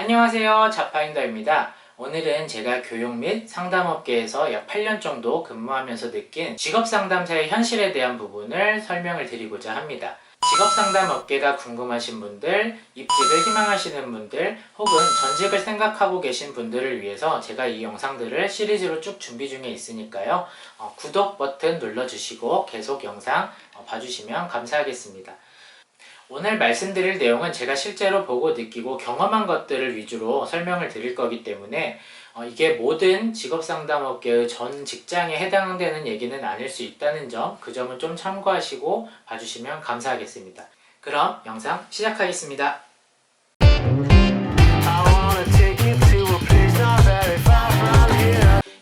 안녕하세요, 자파인더입니다. 오늘은 제가 교육 및 상담업계에서 약 8년 정도 근무하면서 느낀 직업상담사의 현실에 대한 부분을 설명을 드리고자 합니다. 직업상담 업계가 궁금하신 분들, 입직을 희망하시는 분들, 혹은 전직을 생각하고 계신 분들을 위해서 제가 이 영상들을 시리즈로 쭉 준비 중에 있으니까요. 구독 버튼 눌러주시고 계속 영상 봐주시면 감사하겠습니다. 오늘 말씀드릴 내용은 제가 실제로 보고 느끼고 경험한 것들을 위주로 설명을 드릴 거기 때문에 이게 모든 직업상담업계의 전 직장에 해당되는 얘기는 아닐 수 있다는 점, 그 점은 좀 참고하시고 봐주시면 감사하겠습니다. 그럼 영상 시작하겠습니다.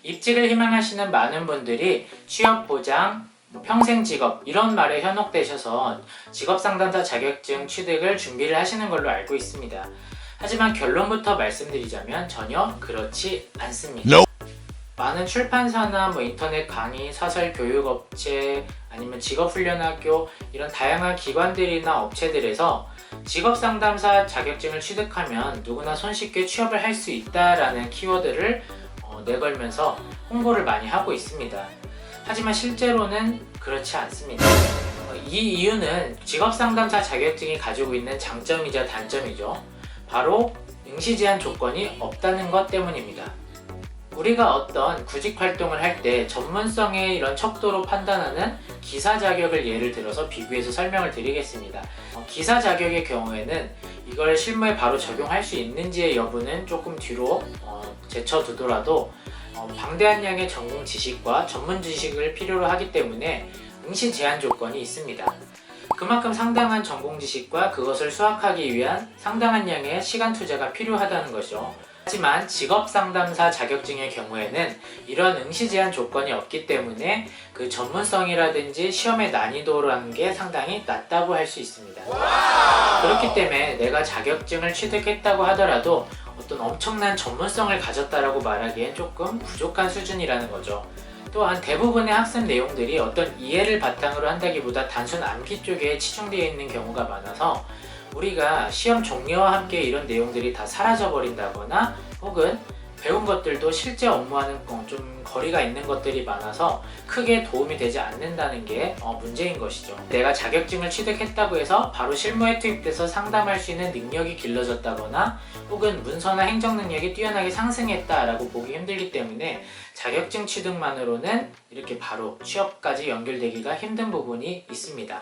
입직을 희망하시는 많은 분들이 취업보장, 평생 직업 이런 말에 현혹되셔서 직업상담사 자격증 취득을 준비를 하시는 걸로 알고 있습니다. 하지만 결론부터 말씀드리자면 전혀 그렇지 않습니다. 많은 출판사나 인터넷 강의, 사설 교육업체, 아니면 직업훈련학교 이런 다양한 기관들이나 업체들에서 직업상담사 자격증을 취득하면 누구나 손쉽게 취업을 할 수 있다라는 키워드를 내걸면서 홍보를 많이 하고 있습니다. 하지만 실제로는 그렇지 않습니다. 이 이유는 직업상담사 자격증이 가지고 있는 장점이자 단점이죠. 바로 응시제한 조건이 없다는 것 때문입니다. 우리가 어떤 구직 활동을 할 때 전문성의 이런 척도로 판단하는 기사 자격을 예를 들어서 비교해서 설명을 드리겠습니다. 기사 자격의 경우에는 이걸 실무에 바로 적용할 수 있는지의 여부는 조금 뒤로 제쳐두더라도 방대한 양의 전공 지식과 전문 지식을 필요로 하기 때문에 응시 제한 조건이 있습니다. 그만큼 상당한 전공 지식과 그것을 수학하기 위한 상당한 양의 시간 투자가 필요하다는 것이죠. 하지만 직업상담사 자격증의 경우에는 이런 응시 제한 조건이 없기 때문에 그 전문성이라든지 시험의 난이도라는 게 상당히 낮다고 할 수 있습니다. 그렇기 때문에 내가 자격증을 취득했다고 하더라도 어떤 엄청난 전문성을 가졌다라고 말하기엔 조금 부족한 수준이라는 거죠. 또한 대부분의 학습 내용들이 어떤 이해를 바탕으로 한다기보다 단순 암기 쪽에 치중되어 있는 경우가 많아서 우리가 시험 종료와 함께 이런 내용들이 다 사라져 버린다거나 혹은 배운 것들도 실제 업무와는 좀 거리가 있는 것들이 많아서 크게 도움이 되지 않는다는 게 문제인 것이죠. 내가 자격증을 취득했다고 해서 바로 실무에 투입돼서 상담할 수 있는 능력이 길러졌다거나 혹은 문서나 행정 능력이 뛰어나게 상승했다라고 보기 힘들기 때문에 자격증 취득만으로는 이렇게 바로 취업까지 연결되기가 힘든 부분이 있습니다.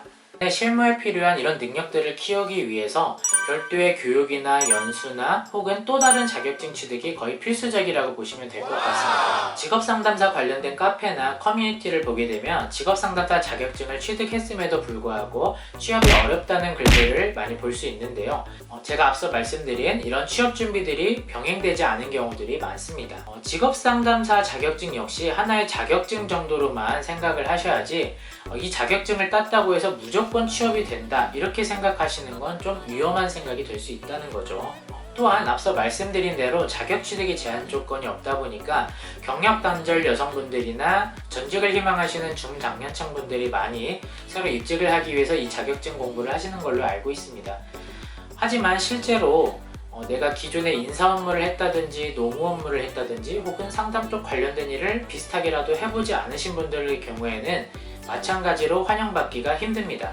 실무에 필요한 이런 능력들을 키우기 위해서 별도의 교육이나 연수나 혹은 또 다른 자격증 취득이 거의 필수적이라고 보시면 될 것 같습니다. 직업상담사 관련된 카페나 커뮤니티를 보게 되면 직업상담사 자격증을 취득했음에도 불구하고 취업이 어렵다는 글들을 많이 볼 수 있는데요. 제가 앞서 말씀드린 이런 취업 준비들이 병행되지 않은 경우들이 많습니다. 직업상담사 자격증 역시 하나의 자격증 정도로만 생각을 하셔야지 이 자격증을 땄다고 해서 무조건 취업이 된다 이렇게 생각하시는 건 좀 위험한 생각이 될 수 있다는 거죠. 또한 앞서 말씀드린 대로 자격 취득의 제한 조건이 없다 보니까 경력 단절 여성분들이나 전직을 희망하시는 중장년층 분들이 많이 새로 입직을 하기 위해서 이 자격증 공부를 하시는 걸로 알고 있습니다. 하지만 실제로 내가 기존에 인사 업무를 했다든지 노무 업무를 했다든지 혹은 상담 쪽 관련된 일을 비슷하게라도 해보지 않으신 분들의 경우에는 마찬가지로 환영받기가 힘듭니다.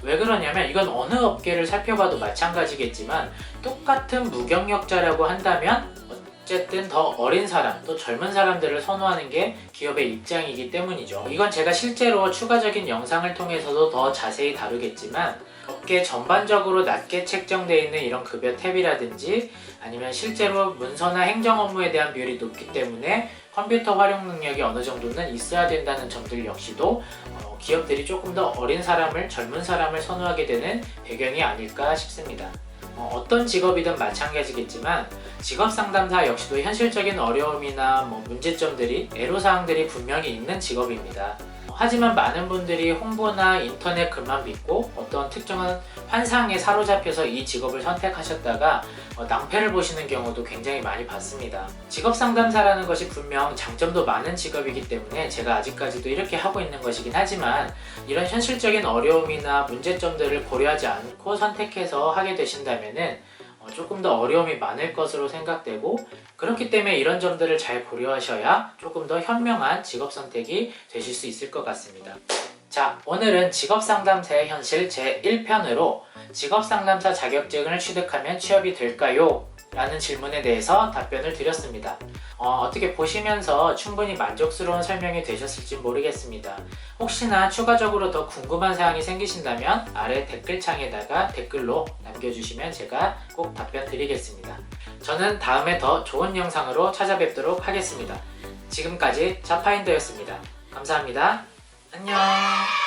왜 그러냐면 이건 어느 업계를 살펴봐도 마찬가지겠지만 똑같은 무경력자라고 한다면 어쨌든 더 어린 사람, 또 젊은 사람들을 선호하는 게 기업의 입장이기 때문이죠. 이건 제가 실제로 추가적인 영상을 통해서도 더 자세히 다루겠지만 업계 전반적으로 낮게 책정되어 있는 이런 급여 탭이라든지 아니면 실제로 문서나 행정 업무에 대한 비율이 높기 때문에 컴퓨터 활용 능력이 어느 정도는 있어야 된다는 점들 역시도 기업들이 조금 더 어린 사람을, 젊은 사람을 선호하게 되는 배경이 아닐까 싶습니다. 어떤 직업이든 마찬가지겠지만 직업상담사 역시도 현실적인 어려움이나 문제점들이, 애로사항들이 분명히 있는 직업입니다. 하지만 많은 분들이 홍보나 인터넷 글만 믿고 어떤 특정한 환상에 사로잡혀서 이 직업을 선택하셨다가 낭패를 보시는 경우도 굉장히 많이 봤습니다. 직업상담사라는 것이 분명 장점도 많은 직업이기 때문에 제가 아직까지도 이렇게 하고 있는 것이긴 하지만 이런 현실적인 어려움이나 문제점들을 고려하지 않고 선택해서 하게 되신다면은 조금 더 어려움이 많을 것으로 생각되고, 그렇기 때문에 이런 점들을 잘 고려하셔야 조금 더 현명한 직업 선택이 되실 수 있을 것 같습니다. 자, 오늘은 직업상담사의 현실 제1편으로 직업상담사 자격증을 취득하면 취업이 될까요? 라는 질문에 대해서 답변을 드렸습니다. 어떻게 보시면서 충분히 만족스러운 설명이 되셨을지 모르겠습니다. 혹시나 추가적으로 더 궁금한 사항이 생기신다면 아래 댓글창에다가 댓글로 남겨주시면 제가 꼭 답변 드리겠습니다. 저는 다음에 더 좋은 영상으로 찾아뵙도록 하겠습니다. 지금까지 자파인더였습니다. 감사합니다. 안녕.